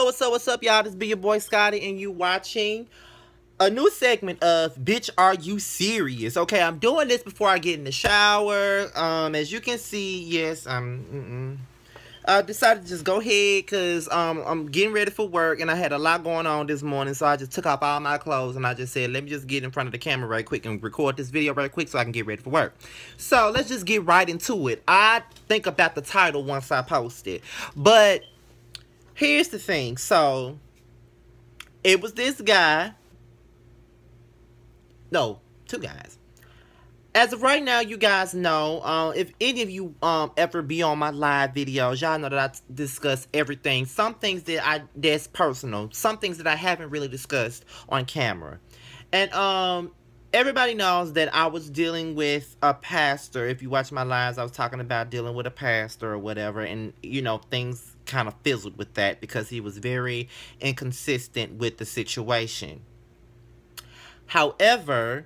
What's up, y'all? This be your boy Scotty, and you watching a new segment of Bitch Are You Serious? Okay, I'm doing this before I get in the shower. As you can see, yes, I decided to just go ahead because I'm getting ready for work, and I had a lot going on this morning, so I just took off all my clothes, and I just said, let me just get in front of the camera right quick and record this video right quick so I can get ready for work. So let's just get right into it. I think about the title once I post it, but here's the thing. So it was this guy. No, two guys. As of right now, you guys know, if any of you ever be on my live videos, y'all know that I discuss everything. Some things that's personal. Some things that I haven't really discussed on camera. And everybody knows that I was dealing with a pastor. If you watch my lives, I was talking about dealing with a pastor or whatever. And, you know, things kind of fizzled with that because he was very inconsistent with the situation. However,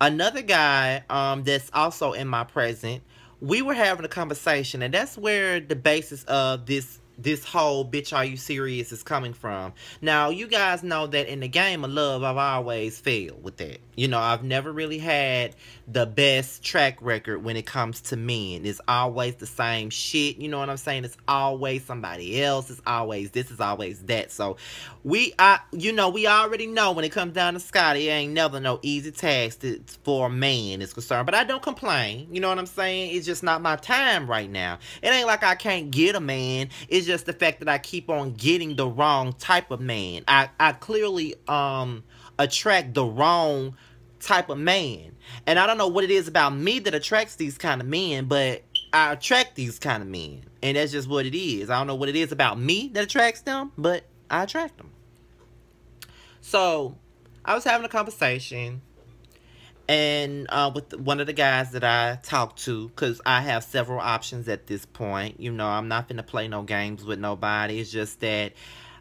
another guy that's also in my present, we were having a conversation, and that's where the basis of this whole Bitch Are You Serious is coming from. Now, you guys know that in the game of love, I've always failed with that. You know, I've never really had the best track record when it comes to men. It's always the same shit, you know what I'm saying? It's always somebody else. It's always this, it's always that. So, we already know when it comes down to Scotty, it ain't never no easy task for a man is concerned. But I don't complain, you know what I'm saying? It's just not my time right now. It ain't like I can't get a man. It's just the fact that I keep on getting the wrong type of man. I clearly attract the wrong type of man. And I don't know what it is about me that attracts these kind of men, but I attract these kind of men. And that's just what it is. I don't know what it is about me that attracts them, but I attract them. So, I was having a conversation and with one of the guys that I talked to, because I have several options at this point. You know, I'm not finna play no games with nobody. It's just that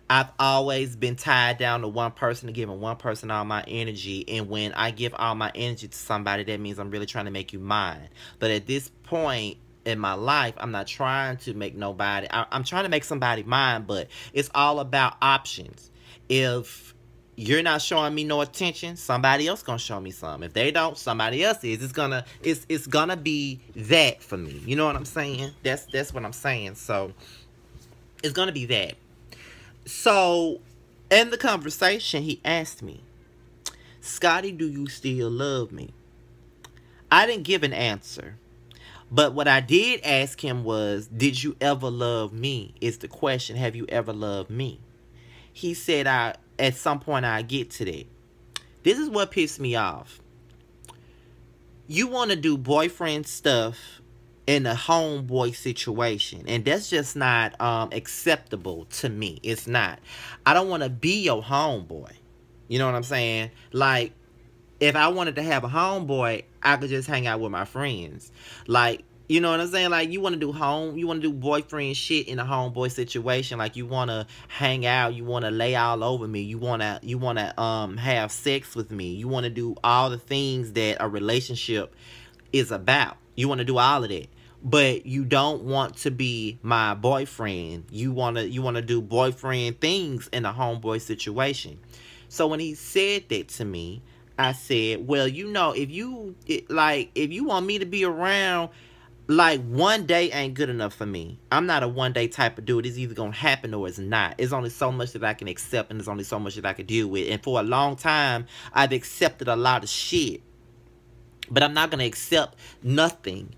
I've always been tied down to one person and giving one person all my energy. And when I give all my energy to somebody, that means I'm really trying to make you mine. But at this point in my life, I'm not trying to make nobody. I'm trying to make somebody mine, but it's all about options. If you're not showing me no attention, somebody else gonna show me some. If they don't, somebody else is. It's gonna be that for me. You know what I'm saying? That's what I'm saying. So it's gonna be that. So in the conversation, he asked me, Scotty, do you still love me? I didn't give an answer. But what I did ask him was, did you ever love me? Is the question, have you ever loved me? He said, at some point I get to that. This is what pissed me off. You want to do boyfriend stuff in a homeboy situation, and that's just not acceptable to me. It's not. I don't want to be your homeboy. You know what I'm saying? Like, if I wanted to have a homeboy, I could just hang out with my friends. Like, you know what I'm saying? Like, you want to do boyfriend shit in a homeboy situation. Like, you want to hang out, you want to lay all over me, you want to have sex with me. You want to do all the things that a relationship is about. You want to do all of that. But you don't want to be my boyfriend. You want to do boyfriend things in a homeboy situation. So when he said that to me, I said, well, you know, if you want me to be around, like, one day ain't good enough for me. I'm not a one-day type of dude. It's either going to happen or it's not. It's only so much that I can accept, and there's only so much that I can deal with. And for a long time, I've accepted a lot of shit. But I'm not going to accept nothing.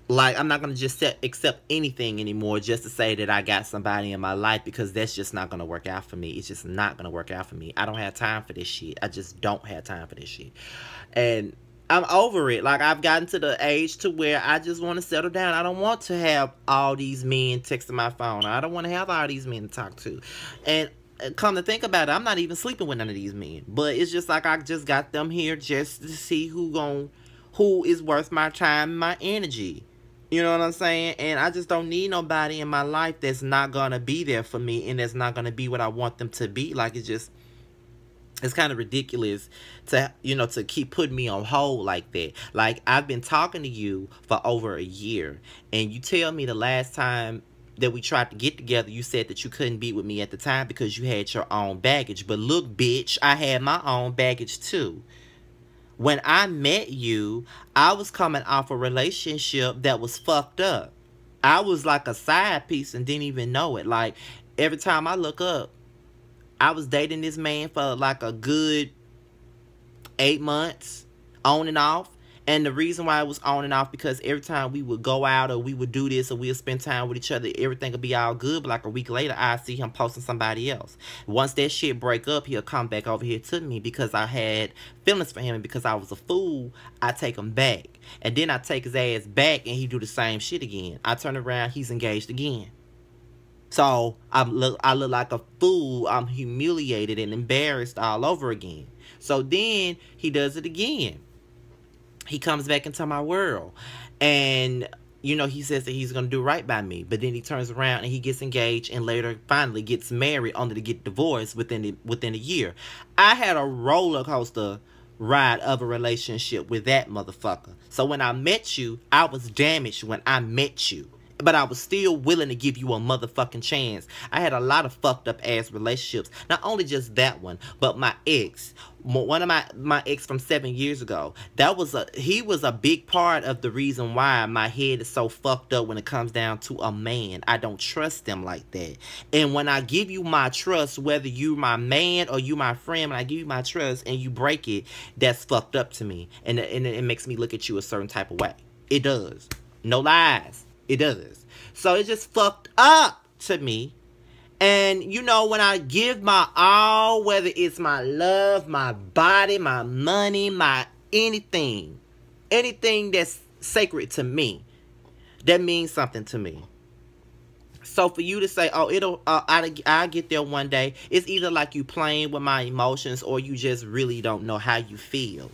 Like, I'm not going to just accept anything anymore just to say that I got somebody in my life, because that's just not going to work out for me. It's just not going to work out for me. I don't have time for this shit. I just don't have time for this shit. And I'm over it. Like, I've gotten to the age to where I just want to settle down. I don't want to have all these men texting my phone. I don't want to have all these men to talk to. And come to think about it, I'm not even sleeping with none of these men. But it's just like I just got them here just to see who is worth my time and my energy. You know what I'm saying? And I just don't need nobody in my life that's not going to be there for me and that's not going to be what I want them to be. Like, it's kind of ridiculous to, you know, to keep putting me on hold like that. Like, I've been talking to you for over a year, and you tell me the last time that we tried to get together, you said that you couldn't be with me at the time because you had your own baggage. But look, bitch, I had my own baggage too. When I met you, I was coming off a relationship that was fucked up. I was like a side piece and didn't even know it. Like, every time I look up, I was dating this man for like a good 8 months, on and off. And the reason why it was on and off, because every time we would go out or we would do this or we'd spend time with each other, everything would be all good. But like a week later, I see him posting somebody else. Once that shit break up, he'll come back over here to me because I had feelings for him. And because I was a fool, I take him back. And then I take his ass back and he do the same shit again. I turn around, he's engaged again. So I look like a fool. I'm humiliated and embarrassed all over again. So then he does it again. He comes back into my world. And, you know, he says that he's going to do right by me. But then he turns around and he gets engaged and later finally gets married only to get divorced within a year. I had a roller coaster ride of a relationship with that motherfucker. So when I met you, I was damaged when I met you. But I was still willing to give you a motherfucking chance. I had a lot of fucked up ass relationships. Not only just that one, but my ex. One of my ex from 7 years ago. He was a big part of the reason why my head is so fucked up when it comes down to a man. I don't trust them like that. And when I give you my trust, whether you my man or you my friend, when I give you my trust and you break it, that's fucked up to me. And it makes me look at you a certain type of way. It does. No lies. It does. So it's just fucked up to me. And, you know, when I give my all, whether it's my love, my body, my money, my anything that's sacred to me, that means something to me. So for you to say, oh, I'll get there one day, it's either like you playing with my emotions or you just really don't know how you feel.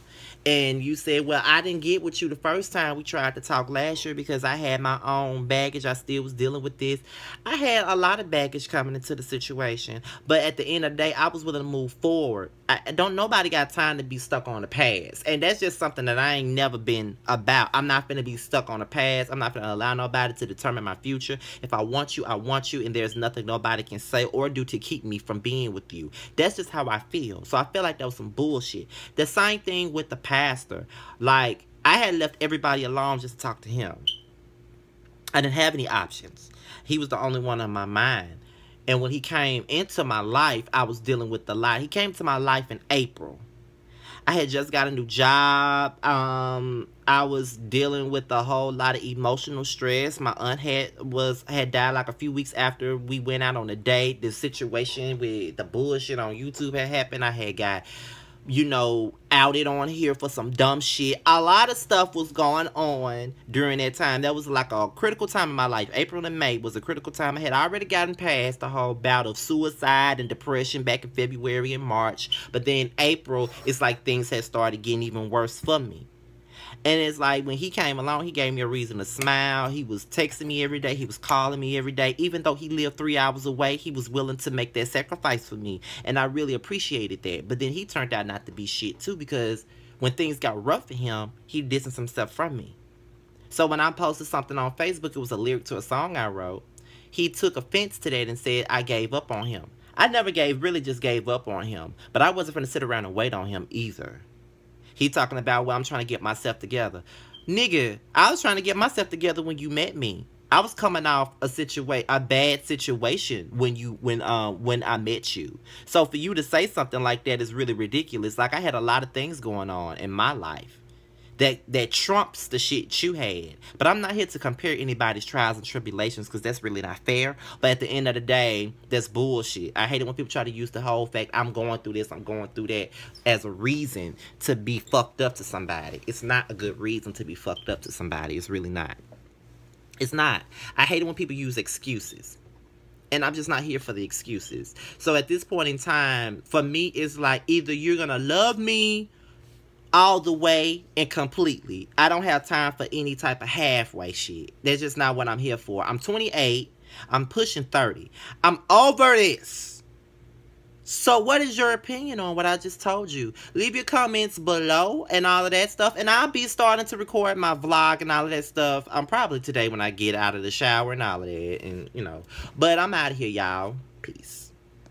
And you said, well, I didn't get with you the first time we tried to talk last year because I had my own baggage. I still was dealing with this. I had a lot of baggage coming into the situation. But at the end of the day, I was willing to move forward. Nobody got time to be stuck on the past. And that's just something that I ain't never been about. I'm not going to be stuck on the past. I'm not going to allow nobody to determine my future. If I want you, I want you. And there's nothing nobody can say or do to keep me from being with you. That's just how I feel. So I feel like that was some bullshit. The same thing with the pastor. Like, I had left everybody alone just to talk to him. I didn't have any options. He was the only one on my mind. And when he came into my life, I was dealing with the lie. He came to my life in April. I had just got a new job. I was dealing with a whole lot of emotional stress. My aunt had died like a few weeks after we went out on a date. The situation with the bullshit on YouTube had happened. I had got, you know, outed on here for some dumb shit. A lot of stuff was going on during that time. That was like a critical time in my life. April and May was a critical time. I had already gotten past the whole bout of suicide and depression back in February and March. But then April, it's like things had started getting even worse for me. And it's like when he came along, he gave me a reason to smile. He was texting me every day. He was calling me every day. Even though he lived 3 hours away, he was willing to make that sacrifice for me. And I really appreciated that. But then he turned out not to be shit too, because when things got rough for him, he distanced himself from me. So when I posted something on Facebook, it was a lyric to a song I wrote. He took offense to that and said I gave up on him. I never really just gave up on him. But I wasn't going to sit around and wait on him either. He talking about, well, I'm trying to get myself together. Nigga, I was trying to get myself together when you met me. I was coming off a bad situation when I met you. So for you to say something like that is really ridiculous. Like, I had a lot of things going on in my life that trumps the shit you had. But I'm not here to compare anybody's trials and tribulations, because that's really not fair. But at the end of the day, that's bullshit. I hate it when people try to use the whole fact, I'm going through this, I'm going through that, as a reason to be fucked up to somebody. It's not a good reason to be fucked up to somebody. It's really not. It's not. I hate it when people use excuses. And I'm just not here for the excuses. So at this point in time, for me, it's like, either you're going to love me all the way and completely. I don't have time for any type of halfway shit. That's just not what I'm here for. I'm 28. I'm pushing 30. I'm over this. So what is your opinion on what I just told you? Leave your comments below and all of that stuff. And I'll be starting to record my vlog and all of that stuff. Probably today when I get out of the shower and all of that. And, you know. But I'm out of here, y'all. Peace.